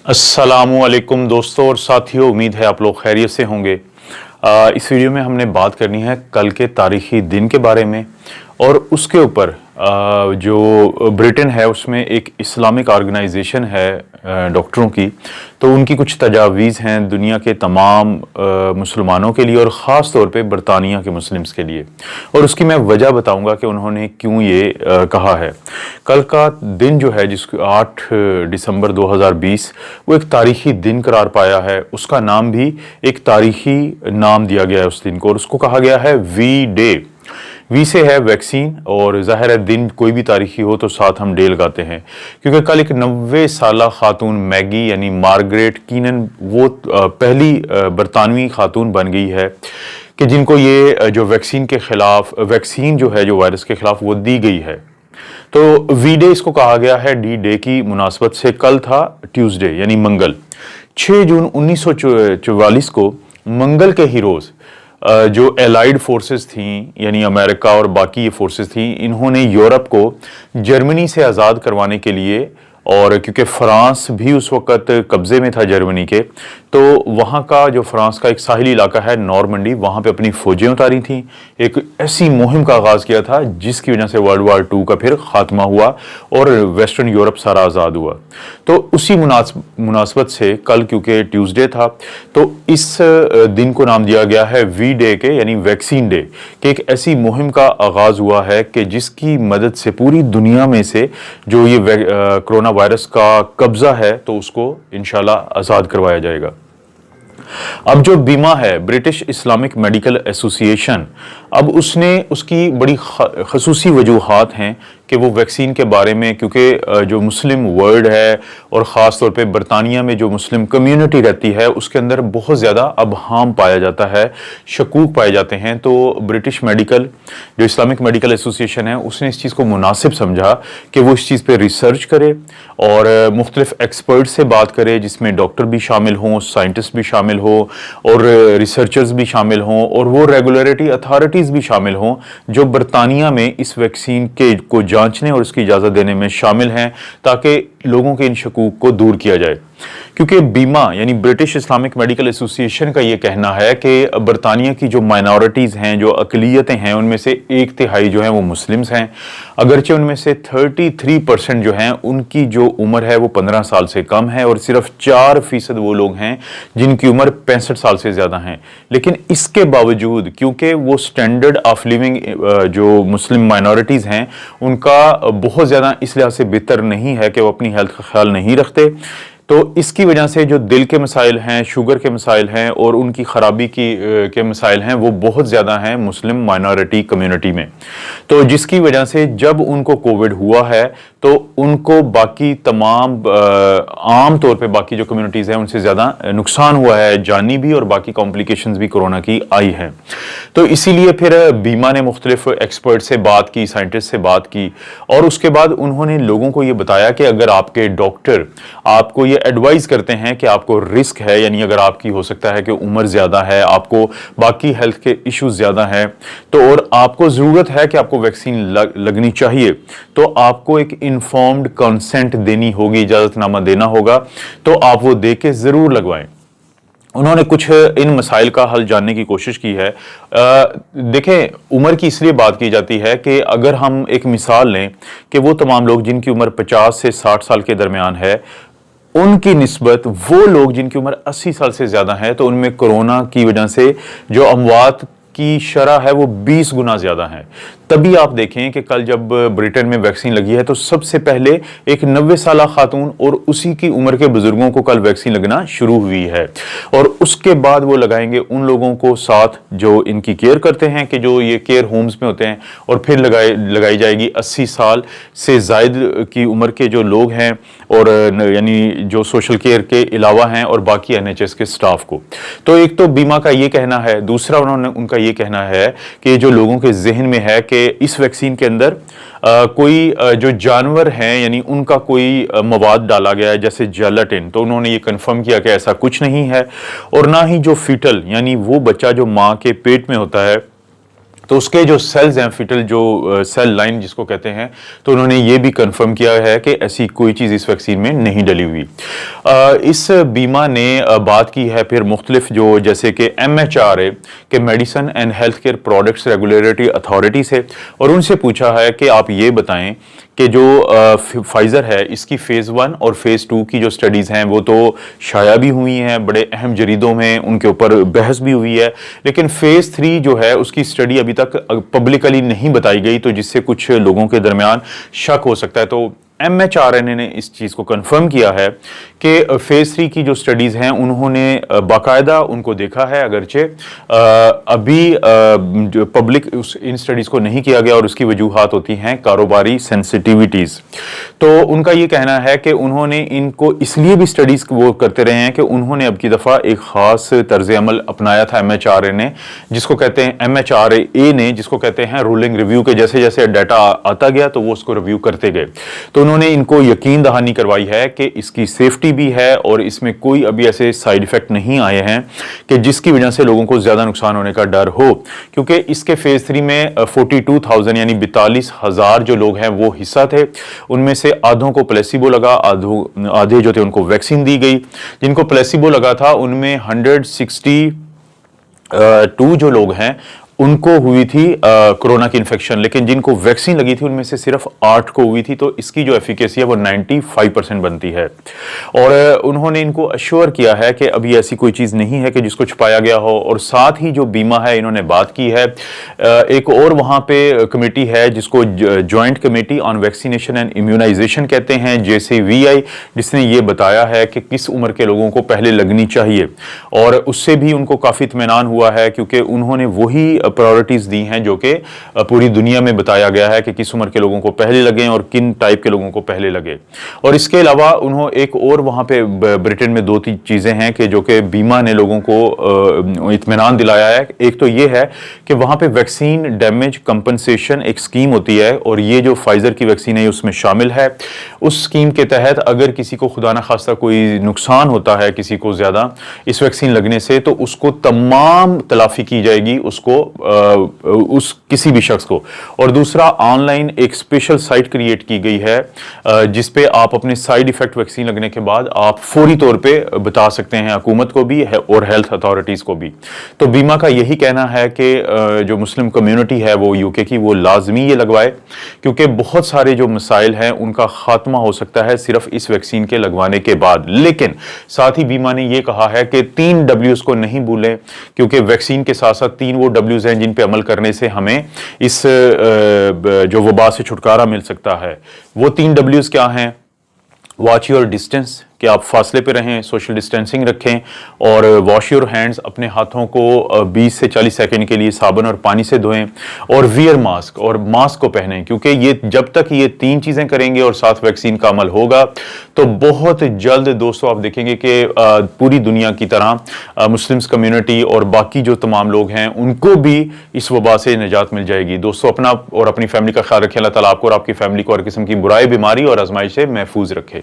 अस्सलामुअलैकुम दोस्तों और साथियों, उम्मीद है आप लोग खैरियत से होंगे। इस वीडियो में हमने बात करनी है कल के तारीखी दिन के बारे में और उसके ऊपर जो ब्रिटेन है उसमें एक इस्लामिक ऑर्गेनाइजेशन है डॉक्टरों की, तो उनकी कुछ तजावीज़ हैं दुनिया के तमाम मुसलमानों के लिए और ख़ास तौर पे बरतानिया के मुस्लिम्स के लिए, और उसकी मैं वजह बताऊंगा कि उन्होंने क्यों ये कहा है। कल का दिन जो है जिस 8 दिसंबर 2020 वो एक तारीखी दिन करार पाया है। उसका नाम भी एक तारीखी नाम दिया गया है उस दिन को, और उसको कहा गया है वी डे। वी से है वैक्सीन, और ज़ाहिर है दिन कोई भी तारीखी हो तो साथ हम डे लगाते हैं, क्योंकि कल एक 90 साला खातून मैगी यानी मार्गरेट कीनन वो पहली बरतानवी खातून बन गई है कि जिनको ये जो वैक्सीन के ख़िलाफ़ वैक्सीन जो है जो वायरस के ख़िलाफ़ वो दी गई है। तो वी डे इसको कहा गया है डी डे की मुनासबत से। कल था ट्यूसडे यानी मंगल, 6 जून 1944 को मंगल के ही रोज़ जो एलाइड फोर्सेस थी यानी अमेरिका और बाकी ये फोर्सेस थी, इन्होंने यूरोप को जर्मनी से आज़ाद करवाने के लिए, और क्योंकि फ्रांस भी उस वक़्त कब्ज़े में था जर्मनी के, तो वहाँ का जो फ्रांस का एक साहिली इलाका है नॉर्मंडी, वहाँ पे अपनी फ़ौजें उतारी थी। एक ऐसी मुहिम का आगाज़ किया था जिसकी वजह से वर्ल्ड वार 2 का फिर ख़ात्मा हुआ और वेस्टर्न यूरोप सारा आज़ाद हुआ। तो उसी मुनासबत से कल क्योंकि ट्यूसडे था तो इस दिन को नाम दिया गया है वी डे के यानी वैक्सीन डे, कि एक ऐसी मुहिम का आगाज़ हुआ है कि जिसकी मदद से पूरी दुनिया में से जो ये कोरोना वायरस का कब्ज़ा है तो उसको इंशाल्लाह आज़ाद करवाया जाएगा। अब जो बीमा है ब्रिटिश इस्लामिक मेडिकल एसोसिएशन, अब उसने उसकी बड़ी खसूसी वजूहात हैं कि वो वैक्सीन के बारे में, क्योंकि जो मुस्लिम वर्ल्ड है और ख़ास तौर पे बरतानिया में जो मुस्लिम कम्युनिटी रहती है उसके अंदर बहुत ज़्यादा अबहाम पाया जाता है, शकूक पाए जाते हैं। तो ब्रिटिश मेडिकल जो इस्लामिक मेडिकल एसोसिएशन है उसने इस चीज़ को मुनासिब समझा कि वो इस चीज़ पे रिसर्च करे और मुख्तलिफ एक्सपर्ट से बात करे, जिसमें डॉक्टर भी शामिल हों, साइंटिस्ट भी शामिल हो और रिसर्चर्स भी शामिल हों, और वो रेगुलेटरी अथॉरिटीज़ भी शामिल हों जो बरतानिया में इस वैक्सीन के को जांचने और इसकी इजाज़त देने में शामिल हैं, ताकि लोगों के इन शकूक को दूर किया जाए। क्योंकि बीमा यानी ब्रिटिश इस्लामिक मेडिकल एसोसिएशन का ये कहना है कि बरतानिया की जो माइनॉरिटीज़ हैं, जो अक़लियतें हैं, उनमें से 1/3 जो हैं वो मुस्लिम्स हैं, अगरचे उनमें से 33% जो हैं उनकी जो उम्र है वो 15 साल से कम है, और सिर्फ 4% वो लोग हैं जिनकी उम्र 65 साल से ज़्यादा हैं। लेकिन इसके बावजूद क्योंकि वो स्टैंडर्ड ऑफ लिविंग जो मुस्लिम माइनॉरिटीज़ हैं उनका बहुत ज़्यादा इस लिहाज से बेहतर नहीं है कि वो अपनी हेल्थ का ख्याल नहीं रखते, तो इसकी वजह से जो दिल के मसाइल हैं, शुगर के मसाइल हैं और उनकी ख़राबी के मसाइल हैं वो बहुत ज़्यादा हैं मुस्लिम माइनॉरिटी कम्युनिटी में। तो जिसकी वजह से जब उनको कोविड हुआ है तो उनको बाकी तमाम आम तौर पे बाकी जो कम्युनिटीज़ हैं उनसे ज़्यादा नुकसान हुआ है, जानी भी और बाकी कॉम्प्लिकेशंस भी कोरोना की आई हैं। तो इसीलिए फिर बीमा ने मुख्तलिफ एक्सपर्ट से बात की, साइंटिस्ट से बात की, और उसके बाद उन्होंने लोगों को ये बताया कि अगर आपके डॉक्टर आपको ये एडवाइस करते हैं कि आपको रिस्क है, यानी अगर आपकी हो सकता है कि उम्र ज़्यादा है, आपको बाकी हेल्थ के इश्यूज ज़्यादा हैं, तो और आपको ज़रूरत है कि आपको वैक्सीन लगनी चाहिए, तो आपको एक इन्फॉर्म्ड कंसेंट देनी होगी, इजाज़तनामा देना होगा, तो आप वो दे के ज़रूर लगवाएं। उन्होंने कुछ इन मसाइल का हल जानने की कोशिश की है। देखें, उम्र की इसलिए बात की जाती है कि अगर हम एक मिसाल लें कि वो तमाम लोग जिनकी उम्र 50 से 60 साल के दरमियान है, उनकी निस्बत वो लोग जिनकी उम्र 80 साल से ज़्यादा है, तो उनमें कोरोना की वजह से जो अमवात की शरह है वो 20 गुना ज़्यादा है। तभी आप देखें कि कल जब ब्रिटेन में वैक्सीन लगी है तो सबसे पहले एक 90 साला खातून और उसी की उम्र के बुजुर्गों को कल वैक्सीन लगना शुरू हुई है, और उसके बाद वो लगाएंगे उन लोगों को साथ जो इनकी केयर करते हैं, कि जो ये केयर होम्स में होते हैं, और फिर लगाई जाएगी 80 साल से ज़ायद की उम्र के जो लोग हैं और यानी जो सोशल केयर के अलावा हैं और बाकी NHS के स्टाफ को। तो एक तो बीमा का ये कहना है, दूसरा उनका ये कहना है कि जो लोगों के जहन में है कि इस वैक्सीन के अंदर कोई जो जानवर हैं यानी उनका कोई मवाद डाला गया है जैसे जेलाटिन, तो उन्होंने ये कंफर्म किया कि ऐसा कुछ नहीं है, और ना ही जो फीटल यानी वो बच्चा जो माँ के पेट में होता है तो उसके जो सेल्स हैं, फिटल जो सेल लाइन जिसको कहते हैं, तो उन्होंने ये भी कंफर्म किया है कि ऐसी कोई चीज़ इस वैक्सीन में नहीं डली हुई। इस बीमा ने बात की है फिर मुख्तलिफ जो जैसे कि MHRA के medicine and health care products regulatory authority से, और उनसे पूछा है कि आप ये बताएं कि जो फाइज़र है इसकी फ़ेज़ 1 और फ़ेज़ 2 की जो स्टडीज़ हैं वो तो शाया भी हुई हैं, बड़े अहम जरीदों में उनके ऊपर बहस भी हुई है, लेकिन फ़ेज़ 3 जो है उसकी स्टडी अभी तक पब्लिकली नहीं बताई गई, तो जिससे कुछ लोगों के दरमियान शक हो सकता है। तो MHRA ने इस चीज़ को कंफर्म किया है कि फ़ेज़ 3 की जो स्टडीज़ हैं उन्होंने बाकायदा उनको देखा है, अगरचे अभी जो पब्लिक इन स्टडीज़ को नहीं किया गया, और उसकी वजूहात होती हैं कारोबारी सेंसिटिविटीज़। तो उनका ये कहना है कि उन्होंने इनको इसलिए भी स्टडीज़ वो करते रहे हैं कि उन्होंने अब की दफ़ा एक ख़ास तर्ज अमल अपनाया था MHRA ने, जिसको कहते हैं MHRA ने, जिसको कहते हैं रोलिंग रिव्यू, के जैसे जैसे डाटा आता गया तो वो उसको रिव्यू करते गए। तो उन्होंने इनको यकीन दहानी करवाई है कि इसकी सेफ्टी भी है और इसमें कोई अभी ऐसे साइड इफेक्ट नहीं आए हैं कि जिसकी वजह से लोगों को ज्यादा नुकसान होने का डर हो, क्योंकि इसके फेज 3 में 42,000 यानी 42,000 जो लोग हैं वो हिस्सा थे। उनमें से आधों को प्लेसिबो लगा, आधे जो थे उनको वैक्सीन दी गई। जिनको प्लेसिबो लगा था उनमें 162 जो लोग हैं उनको हुई थी कोरोना की इन्फेक्शन, लेकिन जिनको वैक्सीन लगी थी उनमें से सिर्फ 8 को हुई थी। तो इसकी जो एफिकेसी है वो 95% बनती है, और उन्होंने इनको अश्योर किया है कि अभी ऐसी कोई चीज़ नहीं है कि जिसको छुपाया गया हो। और साथ ही जो बीमा है इन्होंने बात की है, एक और वहाँ पे कमेटी है जिसको joint committee on vaccination and immunisation कहते हैं, JCVI, जिसने ये बताया है कि किस उम्र के लोगों को पहले लगनी चाहिए, और उससे भी उनको काफ़ी इत्मीनान हुआ है क्योंकि उन्होंने वही प्रायोरिटीज दी हैं जो कि पूरी दुनिया में बताया गया है कि किस उम्र के लोगों को पहले लगे और किन टाइप के लोगों को पहले लगे। और इसके अलावा उन्होंने एक और वहाँ पे ब्रिटेन में 2-3 चीज़ें हैं कि जो कि बीमा ने लोगों को इत्मीनान दिलाया है। एक तो ये है कि वहाँ पे वैक्सीन डैमेज कंपनसेशन एक स्कीम होती है, और ये जो फाइजर की वैक्सीन है उसमें शामिल है। उस स्कीम के तहत अगर किसी को खुदा न खास्ता कोई नुकसान होता है किसी को ज़्यादा इस वैक्सीन लगने से, तो उसको तमाम तलाफी की जाएगी उसको, उस किसी भी शख्स को। और दूसरा, ऑनलाइन एक स्पेशल साइट क्रिएट की गई है जिस पे आप अपने साइड इफेक्ट वैक्सीन लगने के बाद आप फौरी तौर पे बता सकते हैं हुकूमत को भी और हेल्थ अथॉरिटीज को भी। तो बीमा का यही कहना है कि जो मुस्लिम कम्युनिटी है वो UK की, वो लाजमी ये लगवाए, क्योंकि बहुत सारे जो मसाइल हैं उनका खात्मा हो सकता है सिर्फ इस वैक्सीन के लगवाने के बाद। लेकिन साथ ही बीमा ने यह कहा है कि 3 W's को नहीं भूलें, क्योंकि वैक्सीन के साथ साथ 3 वो W's हैं जिन पे अमल करने से हमें इस जो वबा से छुटकारा मिल सकता है। वो 3 W's क्या हैं? वॉच योर डिस्टेंस, कि आप फासले पे रहें, सोशल डिस्टेंसिंग रखें, और वॉश योर हैंड्स, अपने हाथों को 20 से 40 सेकंड के लिए साबुन और पानी से धोएं, और वियर मास्क, और मास्क को पहनें, क्योंकि ये जब तक ये 3 चीज़ें करेंगे और साथ वैक्सीन का अमल होगा तो बहुत जल्द दोस्तों आप देखेंगे कि पूरी दुनिया की तरह मुस्लिम्स कम्युनिटी और बाकी जो तमाम लोग हैं उनको भी इस वबा से निजात मिल जाएगी। दोस्तों, अपना और अपनी फैमिली का ख्याल रखें। अल्लाह ताला आपको और आपकी फैमिली को हर किस्म की बुराई, बीमारी और आजमाइश से महफूज रखे।